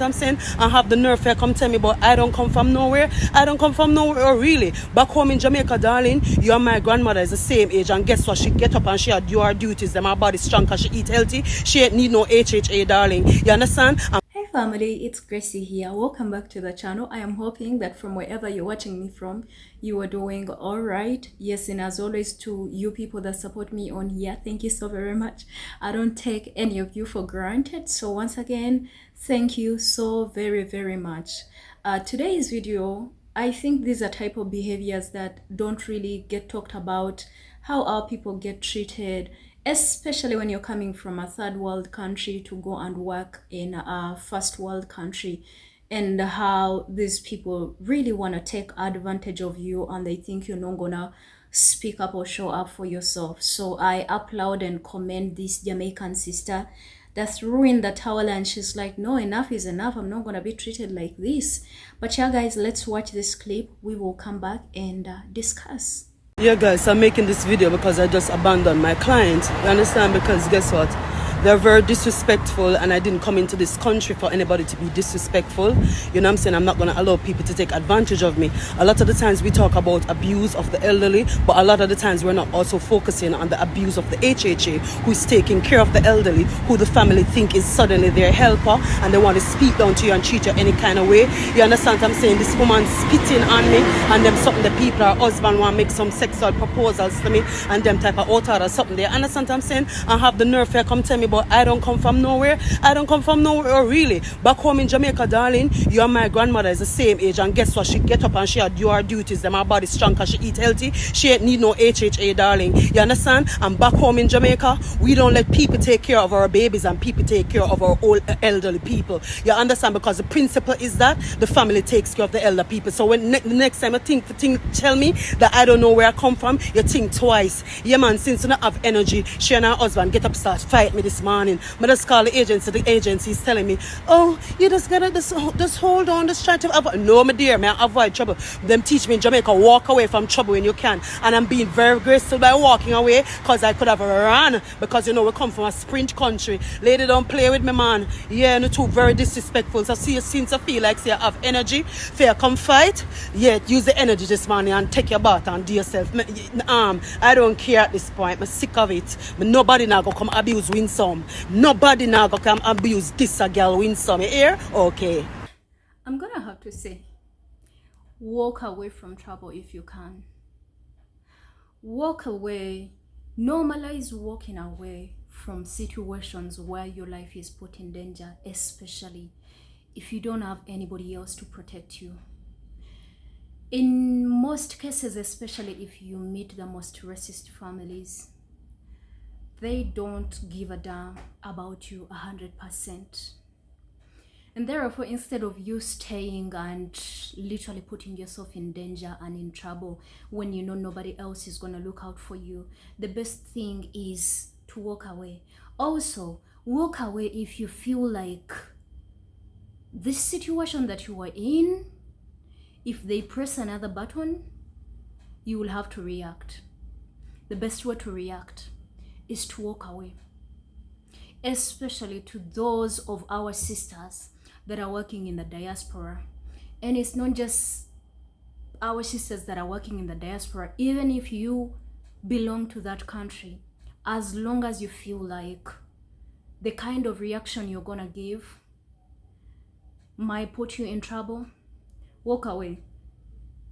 I'm saying, and have the nerve to come tell me, but I don't come from nowhere. I don't come from nowhere, really. Back home in Jamaica, darling, you and my grandmother is the same age, and guess what? She get up and she do her duties. Them her body strong because she eat healthy. She ain't need no HHA, darling. You understand? Hey family, it's Gracie here. Welcome back to the channel. I am hoping that from wherever you're watching me from, you are doing all right. Yes, and as always, to you people that support me on here, thank you so very much. I don't take any of you for granted. So once again, thank you so very much. Today's video, I think these are type of behaviors that don't really get talked about, how our people get treated, especially when you're coming from a third world country to go and work in a first world country, and how these people really want to take advantage of you and they think you're not gonna speak up or show up for yourself. So I applaud and commend this Jamaican sister that threw in the towel and she's like, no, enough is enough. I'm not gonna be treated like this. But yeah guys, let's watch this clip. We will come back and discuss. Yeah, guys, I'm making this video because I just abandoned my client. You understand? Because guess what? They're very disrespectful, and I didn't come into this country for anybody to be disrespectful. You know what I'm saying? I'm not going to allow people to take advantage of me. A lot of the times we talk about abuse of the elderly, but a lot of the times we're not also focusing on the abuse of the HHA, who's taking care of the elderly, who the family think is suddenly their helper, and they want to speak down to you and treat you any kind of way. You understand what I'm saying? This woman spitting on me, and them something the people, her husband, want to make some sexual proposals to me, and them type of altar or something. They understand what I'm saying? And have the nerve to come tell me, but I don't come from nowhere. I don't come from nowhere, really. Back home in Jamaica, darling, you and my grandmother is the same age, and guess what? She get up and she do her duties. Them her body strong because she eat healthy. She ain't need no HHA, darling. You understand? And back home in Jamaica, we don't let people take care of our babies and people take care of our old elderly people. You understand? Because the principle is that the family takes care of the elder people. So when the next time you tell me that I don't know where I come from, you think twice. Yeah, man, since you don't have energy, she and her husband get up, start fight me this morning. I just call the agency is telling me, oh, you just gotta just hold on, just try to avoid. No, my dear, man, avoid trouble. Them teach me in Jamaica, walk away from trouble when you can. And I'm being very graceful by walking away, because I could have run, because you know we come from a sprint country. Lady, don't play with me, man. Yeah, no, too very disrespectful. So see you since I feel like say I have energy, fair come fight. Yeah, use the energy this morning and take your bath and do yourself. I don't care at this point. I'm sick of it. But nobody now go come abuse win some. Nobody now go come abuse this a girl win some. You hear? Okay. I'm gonna have to say, walk away from trouble if you can. Walk away. Normalize walking away from situations where your life is put in danger, especially if you don't have anybody else to protect you. In most cases, especially if you meet the most racist families, they don't give a damn about you 100%. And therefore, instead of you staying and literally putting yourself in danger and in trouble when you know nobody else is going to look out for you, the best thing is to walk away. Also, walk away if you feel like this situation that you are in, if they press another button, you will have to react. The best way to react is to walk away, especially to those of our sisters that are working in the diaspora. And it's not just our sisters that are working in the diaspora. Even if you belong to that country, as long as you feel like the kind of reaction you're gonna give might put you in trouble, walk away.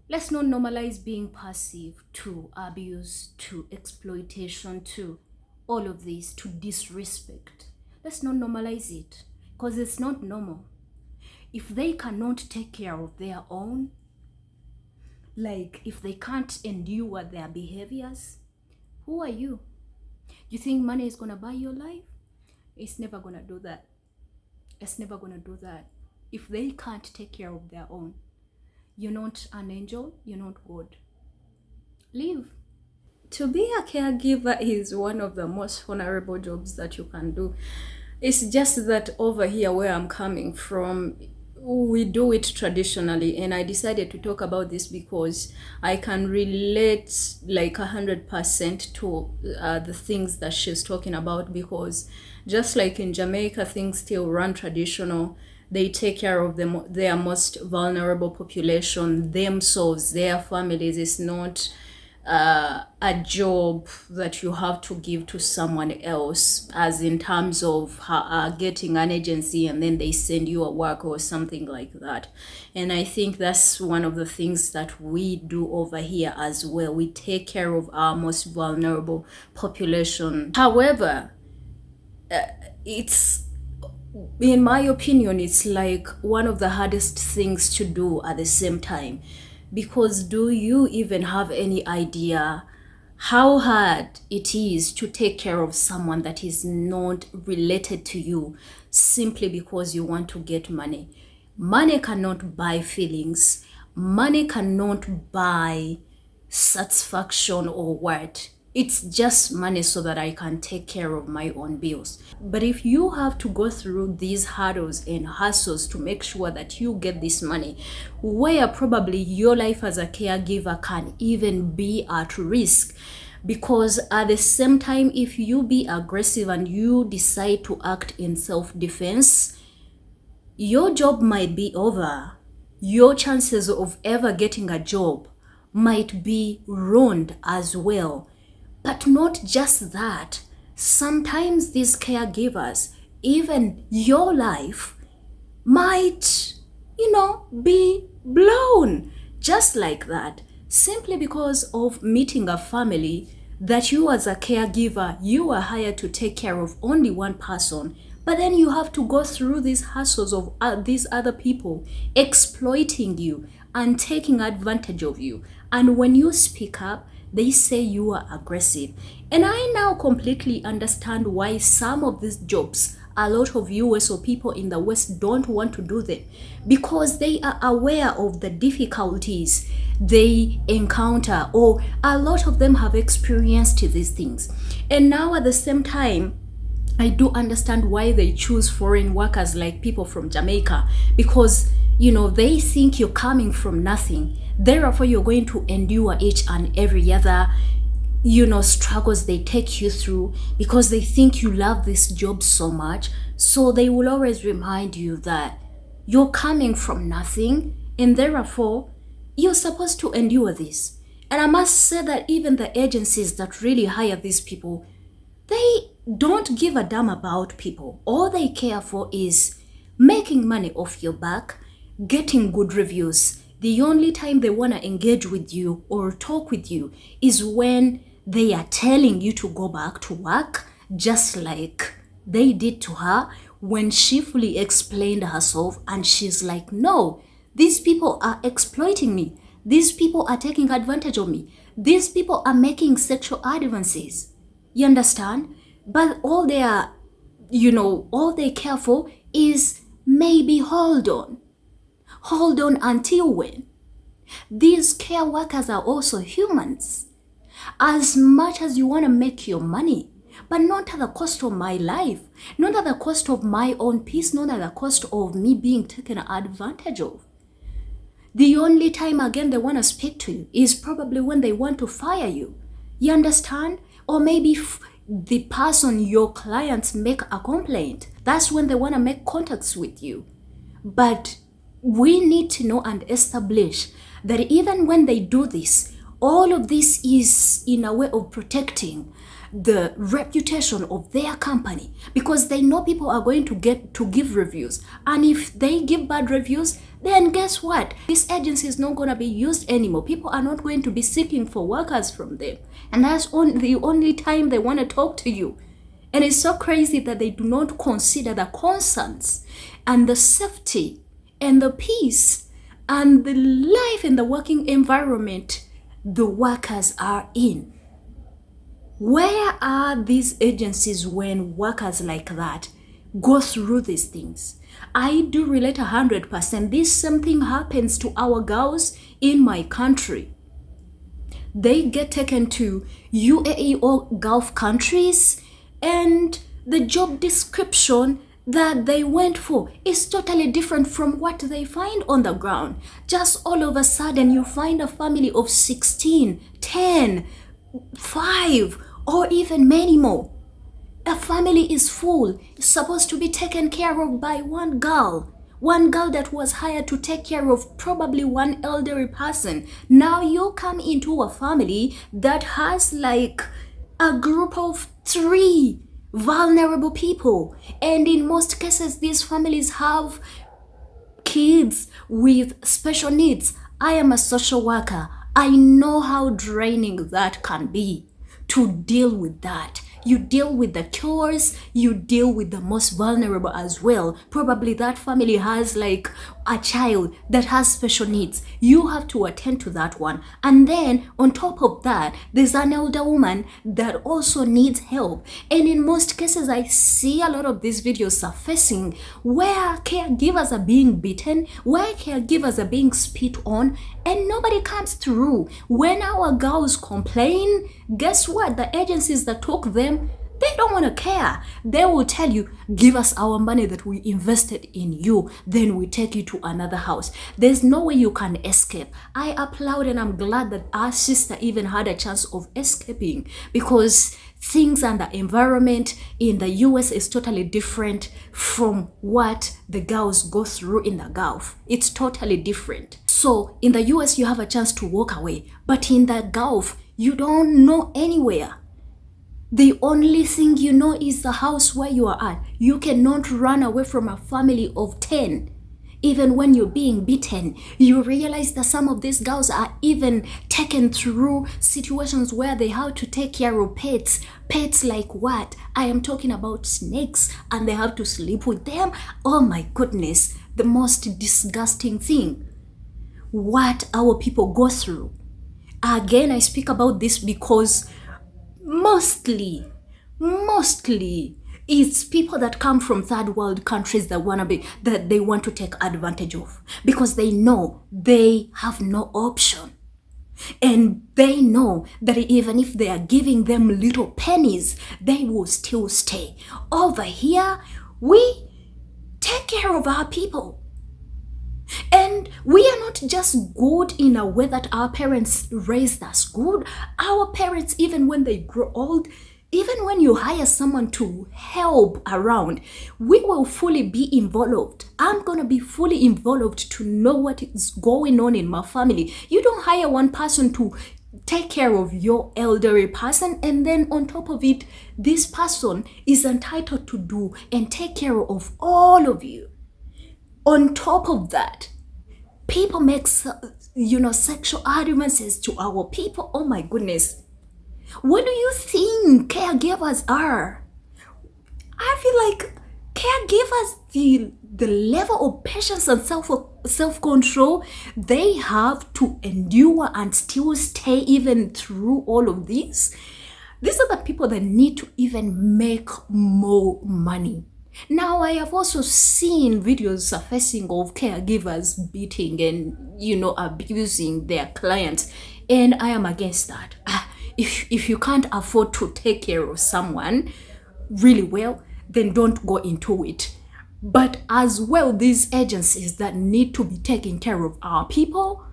Let's not normalize being passive to abuse, to exploitation, to all of this, to disrespect. Let's not normalize it, because it's not normal. If they cannot take care of their own, like if they can't endure their behaviors, who are you? You think money is gonna buy your life? It's never gonna do that. It's never gonna do that. If they can't take care of their own, you're not an angel, you're not God. Leave. To be a caregiver is one of the most honorable jobs that you can do. It's just that over here where I'm coming from, we do it traditionally, and I decided to talk about this because I can relate like 100% to the things that she's talking about, because just like in Jamaica, things still run traditional. They take care of their most vulnerable population themselves, their families. It's not a job that you have to give to someone else, as in terms of getting an agency and then they send you a work or something like that. And I think that's one of the things that we do over here as well. We take care of our most vulnerable population. However, it's, in my opinion, it's like one of the hardest things to do at the same time. Because do you even have any idea how hard it is to take care of someone that is not related to you simply because you want to get money? Money cannot buy feelings. Money cannot buy satisfaction or what. It's just money so that I can take care of my own bills. But if you have to go through these hurdles and hustles to make sure that you get this money, where probably your life as a caregiver can even be at risk, because at the same time, if you be aggressive and you decide to act in self-defense, your job might be over. Your chances of ever getting a job might be ruined as well. But not just that, sometimes these caregivers, even your life might, be blown just like that, simply because of meeting a family that you as a caregiver, you are hired to take care of only one person, but then you have to go through these hassles of these other people exploiting you and taking advantage of you. And when you speak up, they say you are aggressive. And I now completely understand why some of these jobs, a lot of US or people in the West don't want to do them, because they are aware of the difficulties they encounter, or a lot of them have experienced these things. And now at the same time, I do understand why they choose foreign workers like people from Jamaica, because they think you're coming from nothing. Therefore, you're going to endure each and every other, struggles they take you through, because they think you love this job so much. So they will always remind you that you're coming from nothing, and therefore, you're supposed to endure this. And I must say that even the agencies that really hire these people, they don't give a damn about people. All they care for is making money off your back, getting good reviews. The only time they want to engage with you or talk with you is when they are telling you to go back to work, just like they did to her when she fully explained herself and she's like, no, these people are exploiting me. These people are taking advantage of me. These people are making sexual advances. You understand? But all they are, all they care for is maybe hold on. Hold on until when? These care workers are also humans. As much as you want to make your money, but not at the cost of my life, not at the cost of my own peace, not at the cost of me being taken advantage of. The only time again they want to speak to you is probably when they want to fire you. You understand? Or maybe the person, your clients, make a complaint. That's when they want to make contacts with you. But we need to know and establish that even when they do this, all of this is in a way of protecting the reputation of their company, because they know people are going to get to give reviews. And if they give bad reviews, then guess what? This agency is not going to be used anymore. People are not going to be seeking for workers from them. And that's the only time they want to talk to you. And it's so crazy that they do not consider the concerns and the safety and the peace and the life in the working environment the workers are in. Where are these agencies when workers like that go through these things? I do relate 100%. This same thing happens to our girls in my country. They get taken to UAE or Gulf countries, and the job description that they went for is totally different from what they find on the ground. Just all of a sudden, you find a family of 16, 10, 5, or even many more. A family is full, it's supposed to be taken care of by one girl. One girl that was hired to take care of probably one elderly person. Now you come into a family that has like a group of 3 vulnerable people. And in most cases, these families have kids with special needs. I am a social worker. I know how draining that can be to deal with that. You deal with the chores, you deal with the most vulnerable as well. Probably that family has like a child that has special needs. You have to attend to that one. And then on top of that, there's an elder woman that also needs help. And in most cases, I see a lot of these videos surfacing where caregivers are being beaten, where caregivers are being spit on, and nobody comes through. When our girls complain, guess what? The agencies that took them, they don't want to care. They will tell you, give us our money that we invested in you, then we take you to another house. There's no way you can escape. I applaud and I'm glad that our sister even had a chance of escaping, because things and the environment in the US is totally different from what the girls go through in the Gulf. It's totally different. So in the US, you have a chance to walk away, but in the Gulf, you don't know anywhere. The only thing you know is the house where you are at. You cannot run away from a family of 10. Even when you're being beaten, you realize that some of these girls are even taken through situations where they have to take care of pets. Pets like what? I am talking about snakes, and they have to sleep with them. Oh my goodness, the most disgusting thing. What our people go through. Again, I speak about this because mostly it's people that come from third world countries that they want to take advantage of, because they know they have no option. And they know that even if they are giving them little pennies, they will still stay. Over here, we take care of our people. And we are not just good in a way that our parents raised us good. Our parents, even when they grow old, even when you hire someone to help around, we will fully be involved. I'm going to be fully involved to know what is going on in my family. You don't hire one person to take care of your elderly person, and then on top of it, this person is entitled to do and take care of all of you. On top of that, people make, sexual advances to our people. Oh my goodness. What do you think caregivers are? I feel like caregivers, the level of patience and self-control they have to endure and still stay even through all of this. These are the people that need to even make more money. Now, I have also seen videos surfacing of caregivers beating and, abusing their clients. And I am against that. If you can't afford to take care of someone really well, then don't go into it. But as well, these agencies that need to be taking care of our people,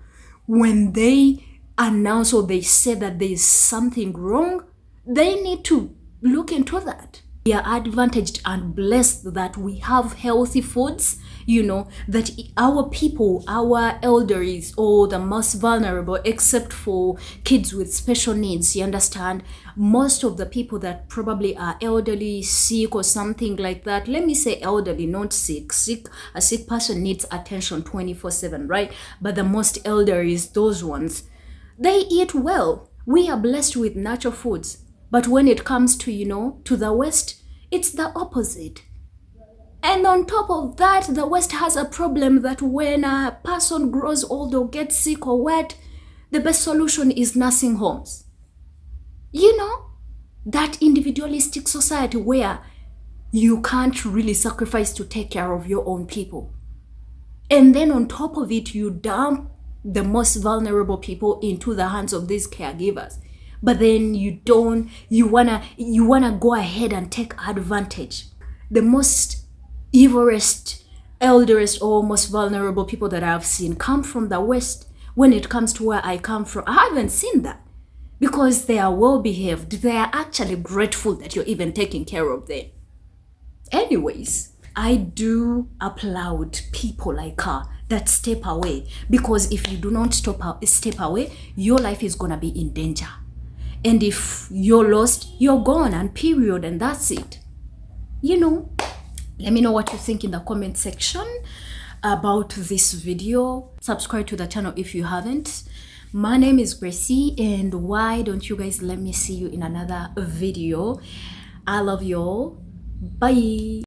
when they announce or they say that there is something wrong, they need to look into that. We are advantaged and blessed that we have healthy foods, that our people, our elders, or the most vulnerable, except for kids with special needs, you understand? Most of the people that probably are elderly, sick, or something like that, let me say elderly, not sick. A sick person needs attention 24/7, right? But the most elderly is those ones. They eat well. We are blessed with natural foods. But when it comes to, to the West, it's the opposite. And on top of that, the West has a problem that when a person grows old or gets sick or what, the best solution is nursing homes. That individualistic society where you can't really sacrifice to take care of your own people. And then on top of it, you dump the most vulnerable people into the hands of these caregivers. But then you wanna go ahead and take advantage. The most evilest, elderest, or most vulnerable people that I've seen come from the West. When it comes to where I come from, I haven't seen that, because they are well behaved. They are actually grateful that you're even taking care of them. Anyways, I do applaud people like her that step away, because if you do not step away, your life is gonna be in danger. And if you're lost, you're gone, and period, and that's it. You know, let me know what you think in the comment section about this video. Subscribe to the channel if you haven't. My name is Gracie, and why don't you guys let me see you in another video. I love you all. Bye.